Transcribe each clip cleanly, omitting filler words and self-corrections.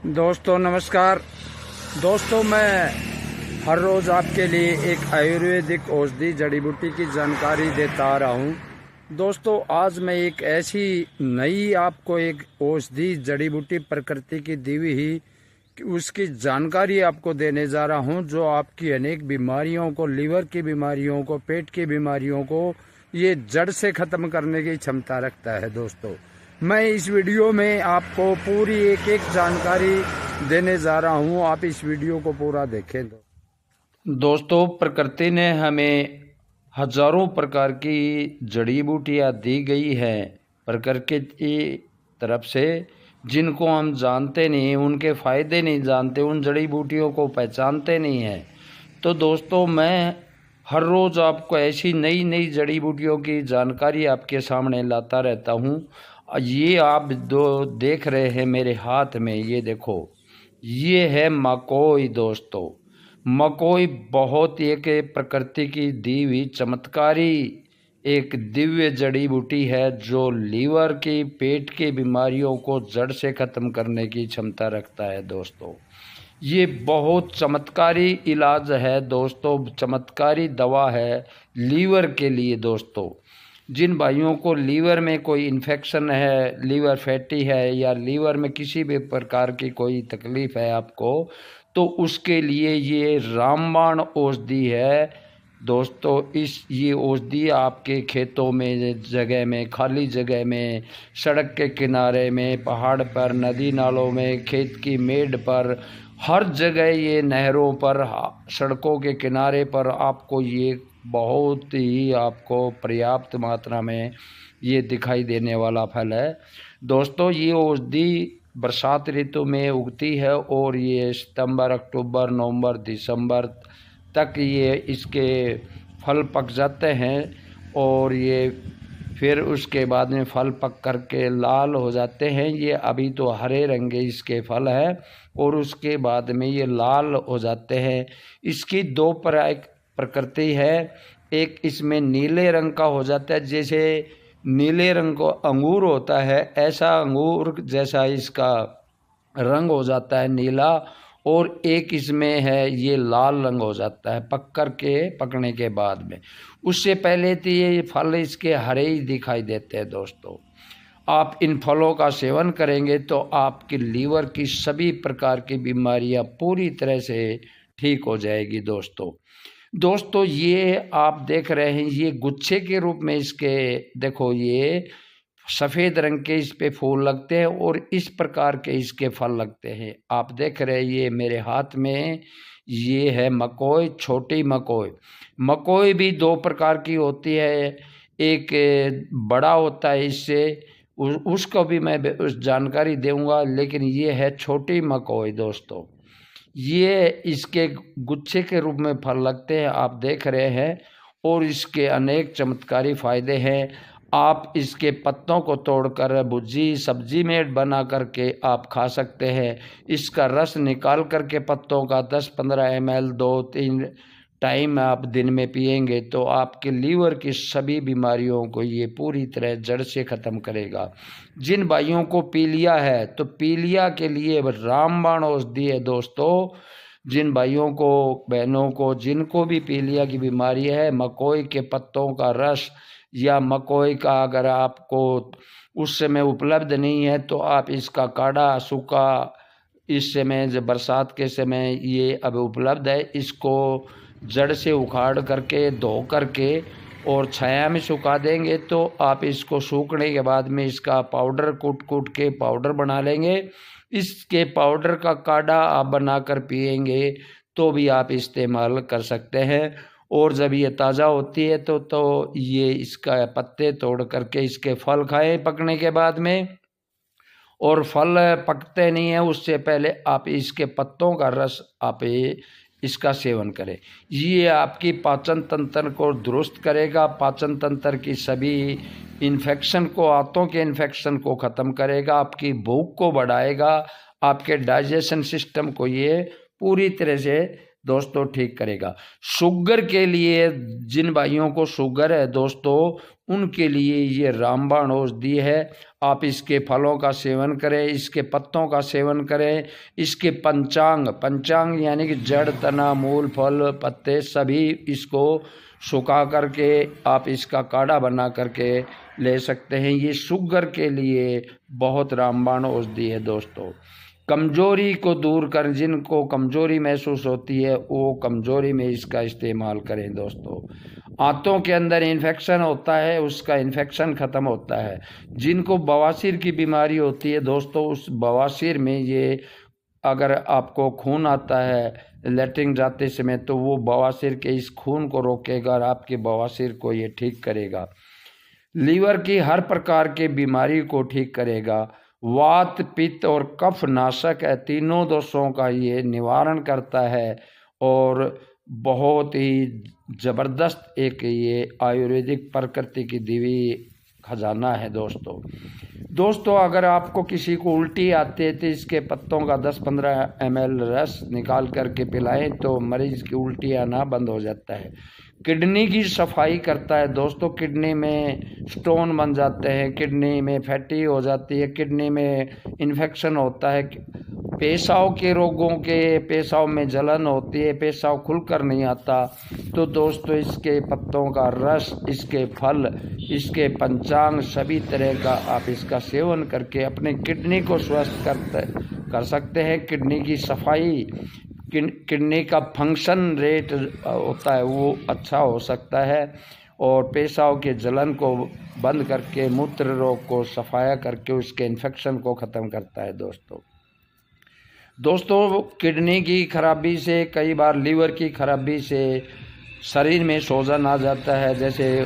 दोस्तों नमस्कार। दोस्तों मैं हर रोज़ आपके लिए एक आयुर्वेदिक औषधि जड़ी बूटी की जानकारी देता आ रहा हूँ। दोस्तों आज मैं एक ऐसी नई आपको एक औषधि जड़ी बूटी प्रकृति की दी हुई उसकी जानकारी आपको देने जा रहा हूँ, जो आपकी अनेक बीमारियों को, लीवर की बीमारियों को, पेट की बीमारियों को ये जड़ से ख़त्म करने की क्षमता रखता है। दोस्तों मैं इस वीडियो में आपको पूरी एक एक जानकारी देने जा रहा हूँ, आप इस वीडियो को पूरा देखें। दोस्तों प्रकृति ने हमें हजारों प्रकार की जड़ी बूटियाँ दी गई है प्रकृति की तरफ से, जिनको हम जानते नहीं, उनके फ़ायदे नहीं जानते, उन जड़ी बूटियों को पहचानते नहीं हैं। तो दोस्तों मैं हर रोज़ आपको ऐसी नई नई जड़ी बूटियों की जानकारी आपके सामने लाता रहता हूँ। ये आप देख रहे हैं मेरे हाथ में, ये देखो, ये है मकोई। दोस्तों मकोई बहुत एक प्रकृति की दी हुई चमत्कारी एक दिव्य जड़ी बूटी है, जो लीवर की, पेट की बीमारियों को जड़ से ख़त्म करने की क्षमता रखता है। दोस्तों ये बहुत चमत्कारी इलाज है दोस्तों, चमत्कारी दवा है लीवर के लिए। दोस्तों जिन भाइयों को लीवर में कोई इन्फेक्शन है, लीवर फैटी है, या लीवर में किसी भी प्रकार की कोई तकलीफ़ है आपको, तो उसके लिए ये रामबाण औषधि है। दोस्तों ये औषधि आपके खेतों में, जगह में, खाली जगह में, सड़क के किनारे में, पहाड़ पर, नदी नालों में, खेत की मेड़ पर, हर जगह ये नहरों पर, सड़कों के किनारे पर आपको ये बहुत ही आपको पर्याप्त मात्रा में ये दिखाई देने वाला फल है। दोस्तों ये औषधि बरसात ऋतु में उगती है और ये सितंबर, अक्टूबर, नवंबर, दिसंबर तक ये इसके फल पक जाते हैं, और ये फिर उसके बाद में फल पक करके लाल हो जाते हैं। ये अभी तो हरे रंग के इसके फल है, और उसके बाद में ये लाल हो जाते हैं। इसकी दो प्रकृति है, एक इसमें नीले रंग का हो जाता है, जैसे नीले रंग को अंगूर होता है, ऐसा अंगूर जैसा इसका रंग हो जाता है नीला, और एक इसमें है ये लाल रंग हो जाता है पकने के बाद में। उससे पहले तो ये फल इसके हरे ही दिखाई देते हैं। दोस्तों आप इन फलों का सेवन करेंगे तो आपकी लीवर की सभी प्रकार की बीमारियां पूरी तरह से ठीक हो जाएगी। दोस्तों ये आप देख रहे हैं, ये गुच्छे के रूप में इसके देखो, ये सफ़ेद रंग के इस पे फूल लगते हैं और इस प्रकार के इसके फल लगते हैं। आप देख रहे हैं ये मेरे हाथ में, ये है मकोई, छोटी मकोई। मकोई भी दो प्रकार की होती है, एक बड़ा होता है इससे, उसको भी मैं उस जानकारी दूंगा, लेकिन ये है छोटी मकोई। दोस्तों ये इसके गुच्छे के रूप में फल लगते हैं, आप देख रहे हैं, और इसके अनेक चमत्कारी फ़ायदे हैं। आप इसके पत्तों को तोड़कर भुजी, सब्जी में बना करके आप खा सकते हैं। इसका रस निकाल करके पत्तों का 10-15 ml 2-3 टाइम आप दिन में पिएंगे तो आपके लीवर की सभी बीमारियों को ये पूरी तरह जड़ से ख़त्म करेगा। जिन भाइयों को पीलिया है तो पीलिया के लिए रामबाण औषधि है। दोस्तों जिन भाइयों को, बहनों को, जिनको भी पीलिया की बीमारी है, मकोई के पत्तों का रस या मकोई का अगर आपको उस समय उपलब्ध नहीं है तो आप इसका काढ़ा, सूखा, इस समय जब बरसात के समय ये अब उपलब्ध है, इसको जड़ से उखाड़ करके, धो करके और छाया में सुखा देंगे तो आप इसको सूखने के बाद में इसका पाउडर कूट के पाउडर बना लेंगे। इसके पाउडर का काढ़ा आप बनाकर पिएंगे तो भी आप इस्तेमाल कर सकते हैं। और जब ये ताज़ा होती है तो ये इसका पत्ते तोड़ करके इसके फल खाएं पकने के बाद में, और फल पकते नहीं है उससे पहले आप इसके पत्तों का रस आप इसका सेवन करें। ये आपकी पाचन तंत्र को दुरुस्त करेगा, पाचन तंत्र की सभी इन्फेक्शन को, आंतों के इन्फेक्शन को ख़त्म करेगा, आपकी भूख को बढ़ाएगा, आपके डाइजेशन सिस्टम को ये पूरी तरह से दोस्तों ठीक करेगा। शुगर के लिए, जिन भाइयों को शुगर है दोस्तों, उनके लिए ये रामबाण औषधि है। आप इसके फलों का सेवन करें, इसके पत्तों का सेवन करें, इसके पंचांग यानी कि जड़, तना, मूल, फल, पत्ते सभी इसको सुखा करके आप इसका काढ़ा बना करके ले सकते हैं। ये शुगर के लिए बहुत रामबाण औषधि है दोस्तों। कमजोरी को दूर कर, जिनको कमजोरी महसूस होती है वो कमजोरी में इसका इस्तेमाल करें दोस्तों। आंतों के अंदर इन्फेक्शन होता है, उसका इन्फेक्शन ख़त्म होता है। जिनको बवासीर की बीमारी होती है दोस्तों, उस बवासीर में ये, अगर आपको खून आता है लैट्रिन जाते समय, तो वो बवासीर के इस खून को रोकेगा और आपके बवासीर को ये ठीक करेगा। लीवर की हर प्रकार की बीमारी को ठीक करेगा। वात, पित्त और कफ नाशक है, तीनों दोषों का ये निवारण करता है और बहुत ही ज़बरदस्त एक ये आयुर्वेदिक प्रकृति की दिव्य खजाना है दोस्तों। अगर आपको किसी को उल्टी आती है तो इसके पत्तों का 10-15 ml रस निकाल करके पिलाएं तो मरीज की उल्टी आना बंद हो जाता है। किडनी की सफाई करता है दोस्तों। किडनी में स्टोन बन जाते हैं, किडनी में फैटी हो जाती है, किडनी में इन्फेक्शन होता है, पेशाब के रोगों के, पेशाब में जलन होती है, पेशाब खुलकर नहीं आता, तो दोस्तों इसके पत्तों का रस, इसके फल, इसके पंचांग सभी तरह का आप इसका सेवन करके अपने किडनी को स्वस्थ कर सकते हैं। किडनी की सफाई, किडनी का फंक्शन रेट होता है वो अच्छा हो सकता है और पेशाब के जलन को बंद करके, मूत्र रोग को सफाया करके उसके इन्फेक्शन को ख़त्म करता है दोस्तों। किडनी की खराबी से, कई बार लीवर की खराबी से शरीर में सूजन आ जाता है, जैसे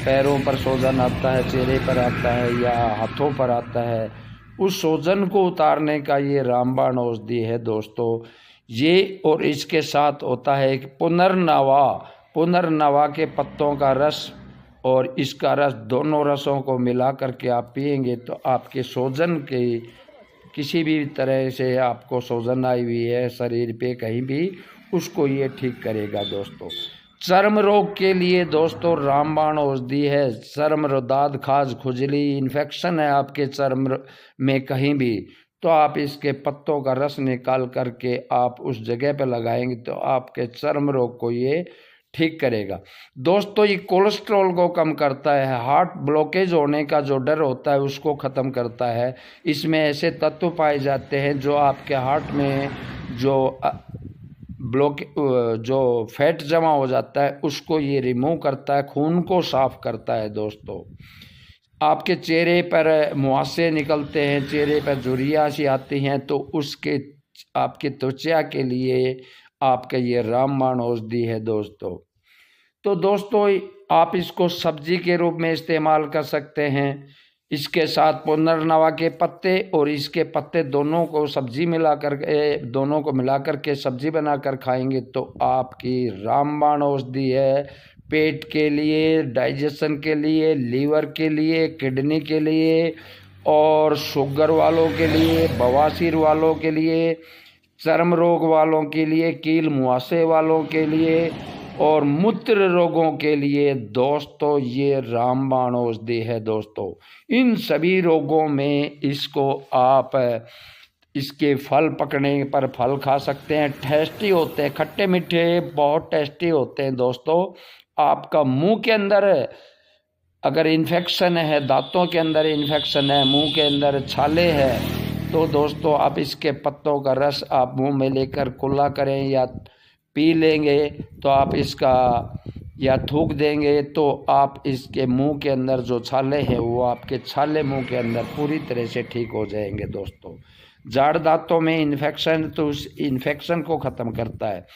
पैरों पर सूजन आता है, चेहरे पर आता है या हाथों पर आता है। उस सूजन को उतारने का ये रामबाण औषधि है दोस्तों ये। और इसके साथ होता है एक पुनर्नवा के पत्तों का रस और इसका रस, दोनों रसों को मिला करके आप पिएंगे तो आपके सूजन के, किसी भी तरह से आपको सूजन आई हुई है शरीर पे कहीं भी, उसको ये ठीक करेगा दोस्तों। चर्म रोग के लिए दोस्तों रामबाण औषधि है। चर्म, दाद, खाज, खुजली, इन्फेक्शन है आपके चर्म में कहीं भी, तो आप इसके पत्तों का रस निकाल करके आप उस जगह पे लगाएंगे तो आपके चर्म रोग को ये ठीक करेगा दोस्तों। ये कोलेस्ट्रॉल को कम करता है, हार्ट ब्लॉकेज होने का जो डर होता है उसको ख़त्म करता है। इसमें ऐसे तत्व पाए जाते हैं जो आपके हार्ट में जो फैट जमा हो जाता है उसको ये रिमूव करता है, खून को साफ करता है दोस्तों। आपके चेहरे पर मुहासे निकलते हैं, चेहरे पर झुर्रियाँ सी आती हैं, तो उसके आपकी त्वचा के लिए आपका ये रामबाण औषधि है दोस्तों। तो दोस्तों आप इसको सब्जी के रूप में इस्तेमाल कर सकते हैं। इसके साथ पुनर्नवा के पत्ते और इसके पत्ते दोनों को मिला करके सब्जी बनाकर खाएंगे तो आपकी रामबाण औषधि है। पेट के लिए, डाइजेशन के लिए, लीवर के लिए, किडनी के लिए और शुगर वालों के लिए, बवासीर वालों के लिए, चर्म रोग वालों के लिए, कील मुहासे वालों के लिए और मूत्र रोगों के लिए दोस्तों ये रामबाण औषधि है दोस्तों। इन सभी रोगों में इसको आप इसके फल पकने पर फल खा सकते हैं, टेस्टी होते हैं, खट्टे मीठे बहुत टेस्टी होते हैं दोस्तों। आपका मुंह के अंदर अगर इन्फेक्शन है, दांतों के अंदर इन्फेक्शन है, मुंह के अंदर छाले है, तो दोस्तों आप इसके पत्तों का रस आप मुंह में लेकर कुल्ला करें या पी लेंगे तो आप इसका, या थूक देंगे तो आप इसके मुंह के अंदर जो छाले हैं वो आपके छाले मुंह के अंदर पूरी तरह से ठीक हो जाएंगे दोस्तों। जाड़ दांतों में इन्फेक्शन, तो उस इन्फेक्शन को ख़त्म करता है।